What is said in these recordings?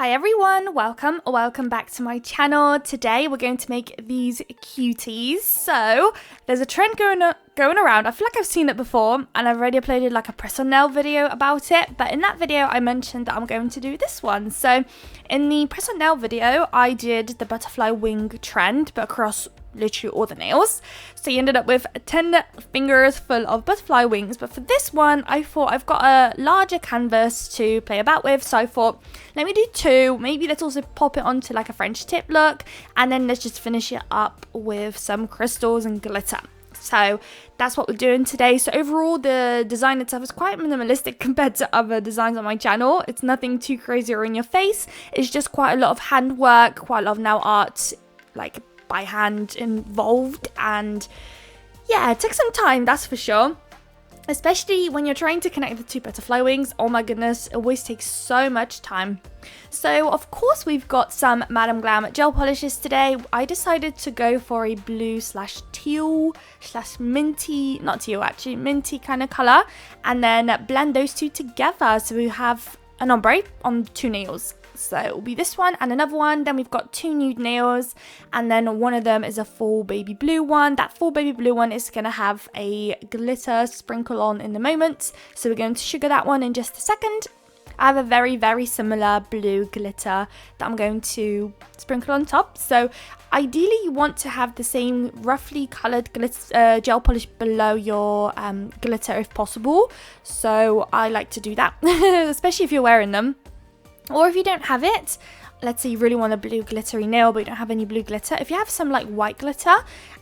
Hi everyone, welcome back to my channel. Today we're going to make these cuties. So there's a trend going around. I feel like I've seen it before and I've already uploaded like a press on nail video about it, but in that video I mentioned that I'm going to do this one. So in the press on nail video I did the butterfly wing trend but across literally all the nails, so you ended up with 10 fingers full of butterfly wings. But for this one I thought I've got a larger canvas to play about with, so I thought let me do two. Maybe let's also pop it onto like a French tip look, and then let's just finish it up with some crystals and glitter. So that's what we're doing today. So overall the design itself is quite minimalistic compared to other designs on my channel. It's nothing too crazy or in your face. It's just quite a lot of handwork, quite a lot of nail art, like by hand involved, and yeah, it took some time, that's for sure, especially when you're trying to connect the two butterfly wings. Oh my goodness, it always takes so much time. So of course we've got some Madam Glam gel polishes today. I decided to go for a blue slash teal slash minty, not teal actually, minty kind of color, and then blend those two together so we have an ombre on two nails. So it will be this one and another one. Then we've got two nude nails, and then one of them is a full baby blue one. That full baby blue one is going to have a glitter sprinkle on in the moment, so we're going to sugar that one in just a second. I have a very similar blue glitter that I'm going to sprinkle on top. So ideally you want to have the same roughly coloured glitter, gel polish below your glitter if possible. So I like to do that, especially if you're wearing them. Or if you don't have it, let's say you really want a blue glittery nail but you don't have any blue glitter, if you have some like white glitter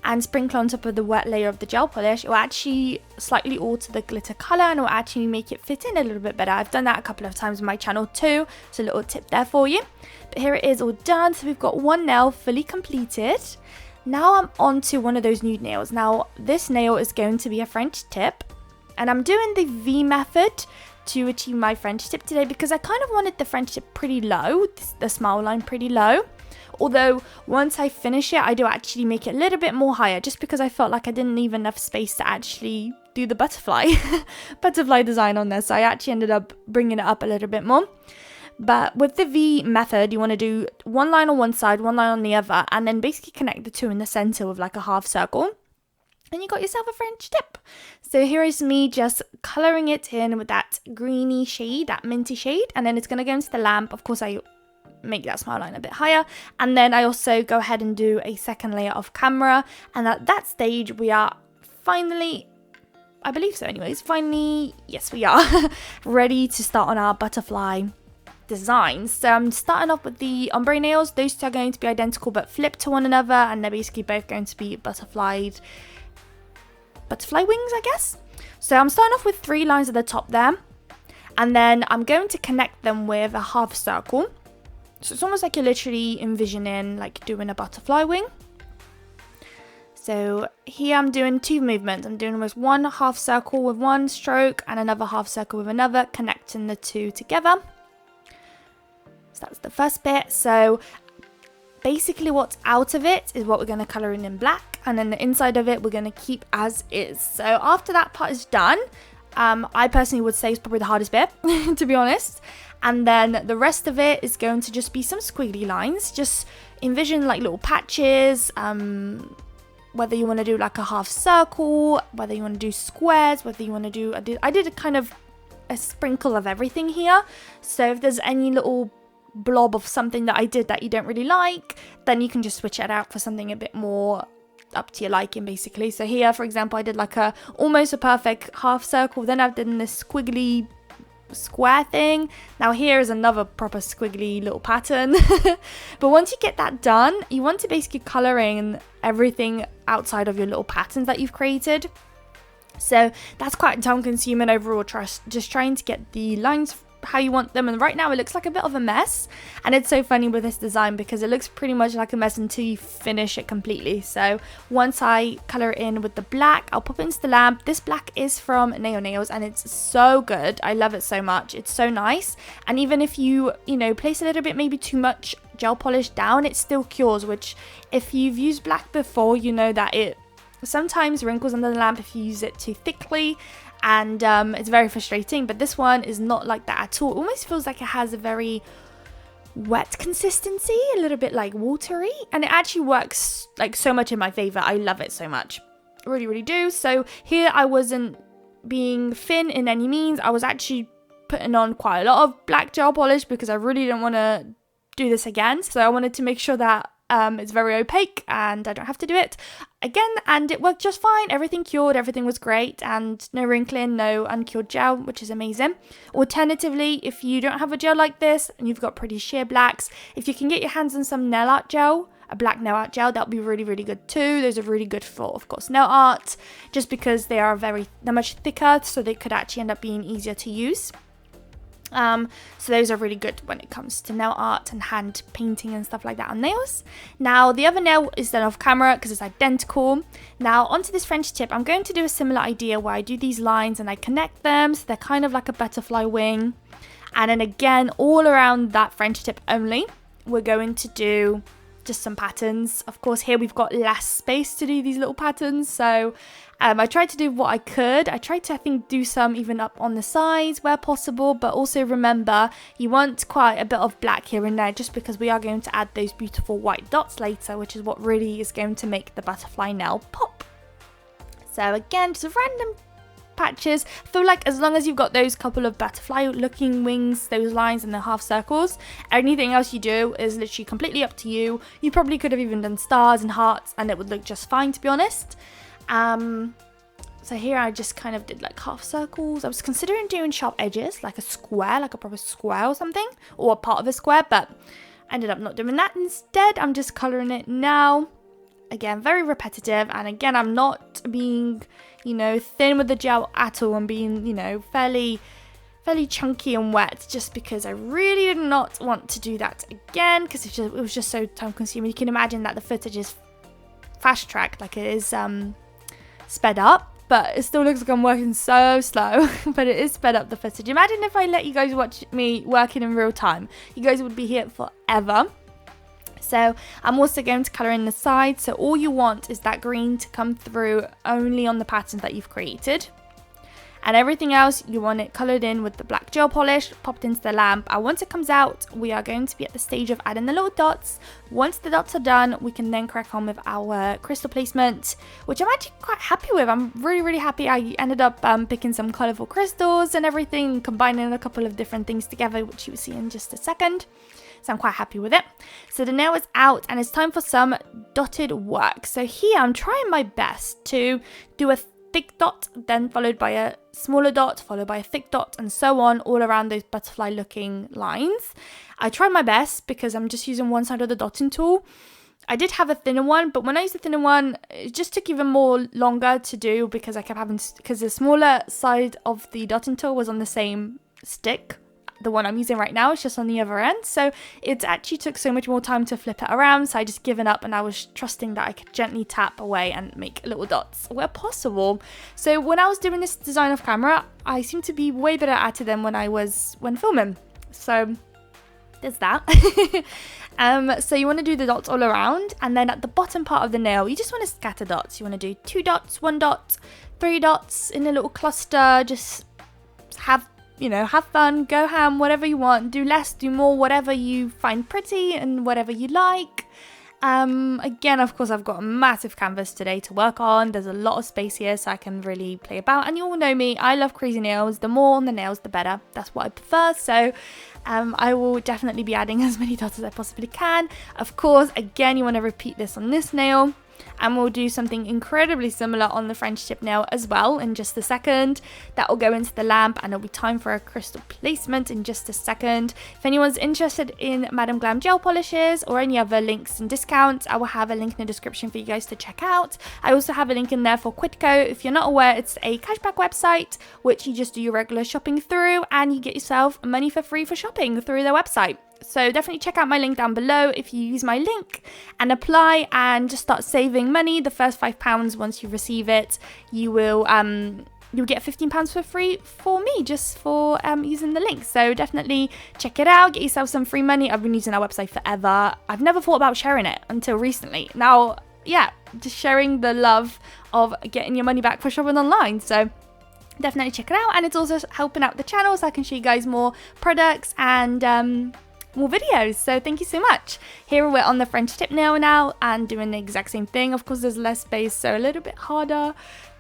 and sprinkle on top of the wet layer of the gel polish, it will actually slightly alter the glitter colour and it will actually make it fit in a little bit better. I've done that a couple of times on my channel too, so a little tip there for you. But here it is all done. So we've got one nail fully completed. Now I'm on to one of those nude nails. Now this nail is going to be a French tip, and I'm doing the V method to achieve my French tip today because I kind of wanted the French tip pretty low, the smile line pretty low. Although once I finish it I do actually make it a little bit more higher, just because I felt like I didn't leave enough space to actually do the butterfly design on there, so I actually ended up bringing it up a little bit more. But with the V method you want to do one line on one side, one line on the other, and then basically connect the two in the center with like a half circle. And you got yourself a French tip. So here is me just colouring it in with that greeny shade, that minty shade, and then it's going to go into the lamp. Of course I make that smile line a bit higher, and then I also go ahead and do a second layer of camera, and at that stage we are finally, I believe so anyways, yes we are, ready to start on our butterfly designs. So I'm starting off with the ombre nails. Those two are going to be identical but flipped to one another, and they're basically both going to be butterfly wings, I guess. So I'm starting off with 3 lines at the top there, and then I'm going to connect them with a half circle. So it's almost like you're literally envisioning like doing a butterfly wing. So here I'm doing 2 movements. I'm doing almost one half circle with one stroke and another half circle with another, connecting the two together. So that's the first bit. So basically what's out of it is what we're going to colour in black, and then the inside of it we're going to keep as is. So after that part is done, I personally would say it's probably the hardest bit to be honest, and then the rest of it is going to just be some squiggly lines. Just envision like little patches, whether you want to do like a half circle, whether you want to do squares, whether you want to do, I did a kind of a sprinkle of everything here. So if there's any little blob of something that I did that you don't really like, then you can just switch it out for something a bit more up to your liking basically. So here for example I did like almost a perfect half circle, then I've done this squiggly square thing. Now here is another proper squiggly little pattern. But once you get that done, you want to basically colour in everything outside of your little patterns that you've created. So that's quite time consuming overall, just trying to get the lines how you want them, and right now it looks like a bit of a mess, and it's so funny with this design because it looks pretty much like a mess until you finish it completely. So once I colour it in with the black, I'll pop it into the lamp. This black is from Nail Nails and it's so good. I love it so much. It's so nice, and even if you place a little bit maybe too much gel polish down, it still cures, which if you've used black before you know that it sometimes wrinkles under the lamp if you use it too thickly, and it's very frustrating. But this one is not like that at all. It almost feels like it has a very wet consistency, a little bit like watery, and it actually works like so much in my favor. I love it so much, really do. So here I wasn't being thin in any means. I was actually putting on quite a lot of black gel polish because I really didn't want to do this again. So I wanted to make sure that it's very opaque and I don't have to do it again, and it worked just fine. Everything cured, everything was great, and no wrinkling, no uncured gel, which is amazing. Alternatively, if you don't have a gel like this and you've got pretty sheer blacks, if you can get your hands on some nail art gel, a black nail art gel, that would be really good too. Those are really good for, of course, nail art, just because they're much thicker, so they could actually end up being easier to use. So those are really good when it comes to nail art and hand painting and stuff like that on nails. Now the other nail is done off camera because it's identical. Now onto this French tip, I'm going to do a similar idea where I do these lines and I connect them so they're kind of like a butterfly wing. And then again, all around that French tip only, we're going to do just some patterns. Of course, here we've got less space to do these little patterns, so I tried to do what I could. I tried to, I think, do some even up on the sides where possible, but also remember, you want quite a bit of black here and there, just because we are going to add those beautiful white dots later, which is what really is going to make the butterfly nail pop. So again, just random patches. I feel like as long as you've got those couple of butterfly looking wings, those lines and the half circles, anything else you do is literally completely up to you. You probably could have even done stars and hearts and it would look just fine, to be honest. So here I just kind of did like half circles. I was considering doing sharp edges, like a square, like a proper square or something, or a part of a square, but I ended up not doing that. Instead, I'm just colouring it now. Again, very repetitive, and again, I'm not being, thin with the gel at all. I'm being, fairly chunky and wet, just because I really did not want to do that again, because it was just so time consuming. You can imagine that the footage is fast tracked, like it is sped up, but it still looks like I'm working so slow, but it is sped up, the footage. Imagine if I let you guys watch me working in real time. You guys would be here forever. So I'm also going to colour in the side, so all you want is that green to come through only on the pattern that you've created. And everything else, you want it coloured in with the black gel polish, popped into the lamp. And once it comes out, we are going to be at the stage of adding the little dots. Once the dots are done, we can then crack on with our crystal placement, which I'm actually quite happy with. I'm really happy. I ended up picking some colourful crystals and everything, combining a couple of different things together, which you will see in just a second. So I'm quite happy with it. So the nail is out and it's time for some dotted work. So here I'm trying my best to do a thick dot, then followed by a smaller dot, followed by a thick dot, and so on, all around those butterfly looking lines. I tried my best because I'm just using one side of the dotting tool. I did have a thinner one, but when I used the thinner one, it just took even more longer to do because I kept having, because the smaller side of the dotting tool was on the same stick. The one I'm using right now is just on the other end, so it actually took so much more time to flip it around, so I just given up and I was trusting that I could gently tap away and make little dots where possible. So when I was doing this design off camera, I seem to be way better at it than when filming. So there's that. So you want to do the dots all around, and then at the bottom part of the nail, you just want to scatter dots. You want to do 2 dots, 1 dot, 3 dots in a little cluster. Just have fun, go ham, whatever you want, do less, do more, whatever you find pretty and whatever you like. Again, of course, I've got a massive canvas today to work on. There's a lot of space here, so I can really play about. And you all know me, I love crazy nails. The more on the nails, the better. That's what I prefer. So I will definitely be adding as many dots as I possibly can. Of course, again, you want to repeat this on this nail. And we'll do something incredibly similar on the French tip nail as well in just a second. That will go into the lamp and it'll be time for a crystal placement in just a second. If anyone's interested in Madame Glam gel polishes or any other links and discounts, I will have a link in the description for you guys to check out. I also have a link in there for Quidco. If you're not aware, it's a cashback website which you just do your regular shopping through and you get yourself money for free for shopping through their website. So definitely check out my link down below. If you use my link and apply and just start saving money, the first £5 once you receive it, you will you'll get £15 for free for me just for using the link. So definitely check it out, get yourself some free money. I've been using our website forever. I've never thought about sharing it until recently. Now, yeah, just sharing the love of getting your money back for shopping online. So definitely check it out, and it's also helping out the channel so I can show you guys more products and more videos. So thank you so much. Here we're on the French tip nail now and doing the exact same thing. Of course, there's less space, so a little bit harder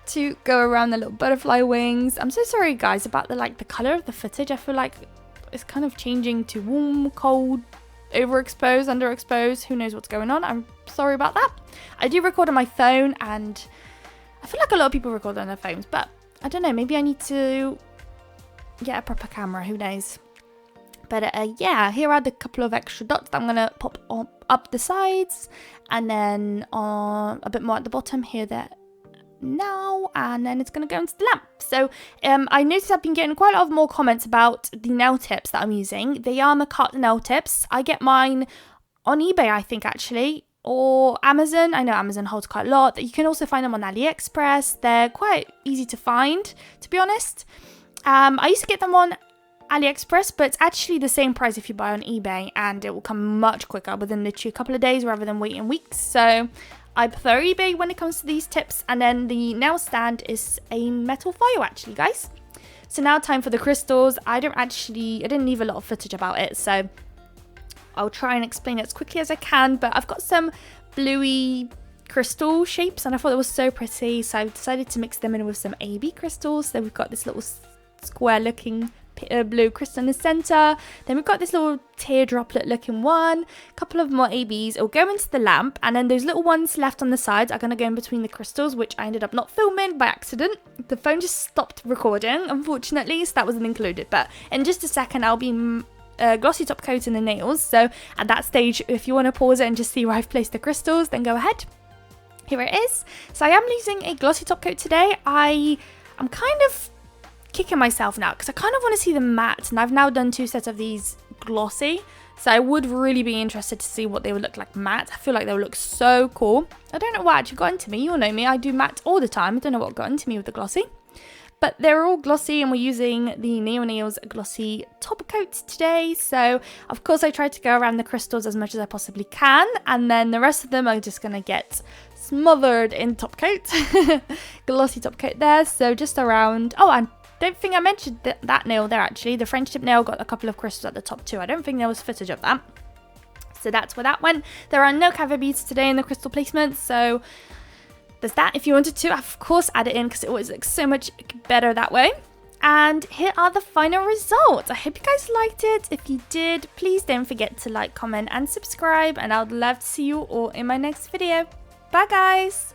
to go around the little butterfly wings. I'm so sorry guys about the color of the footage. I feel like it's kind of changing to warm, cold, overexposed, underexposed. Who knows what's going on? I'm sorry about that. I do record on my phone, and I feel like a lot of people record on their phones, but I don't know, maybe I need to get a proper camera, who knows. But yeah, here are the couple of extra dots that I'm gonna pop up the sides, and then a bit more at the bottom here, there now, and then it's gonna go into the lamp. So I noticed I've been getting quite a lot of more comments about the nail tips that I'm using. They are Macarthur nail tips. I get mine on eBay, I think, actually, or Amazon. I know Amazon holds quite a lot. You can also find them on AliExpress. They're quite easy to find, to be honest. I used to get them on AliExpress, but it's actually the same price if you buy on eBay, and it will come much quicker within literally a couple of days rather than waiting weeks. So I prefer eBay when it comes to these tips. And then the nail stand is a metal foil, actually, guys. So now time for the crystals. I didn't leave a lot of footage about it, so I'll try and explain it as quickly as I can. But I've got some bluey crystal shapes, and I thought it was so pretty, so I've decided to mix them in with some AB crystals. So we've got this little square looking blue crystal in the center. Then we've got this little teardroplet looking one, a couple of more ABs. It'll go into the lamp, and then those little ones left on the sides are going to go in between the crystals, which I ended up not filming by accident. The phone just stopped recording, unfortunately, so that wasn't included. But in just a second, I'll be glossy top coating the nails. So at that stage, if you want to pause it and just see where I've placed the crystals, then go ahead. Here it is. So I am using a glossy top coat today. I'm kind of kicking myself now because I kind of want to see the matte, and I've now done 2 sets of these glossy, so I would really be interested to see what they would look like matte. I feel like they would look so cool. I don't know what actually got into me. You all know me, I do matte all the time. I don't know what got into me with the glossy, but they're all glossy, and we're using the Neo Nails glossy top coat today. So of course I tried to go around the crystals as much as I possibly can, and then the rest of them are just gonna get smothered in top coat. Glossy top coat there. So just around, oh, and don't think I mentioned that nail there, actually. The French tip nail got a couple of crystals at the top too. I don't think there was footage of that. So that's where that went. There are no caviar beads today in the crystal placement, so there's that. If you wanted to, of course, add it in because it always looks so much better that way. And here are the final results. I hope you guys liked it. If you did, please don't forget to like, comment, and subscribe. And I'd love to see you all in my next video. Bye, guys.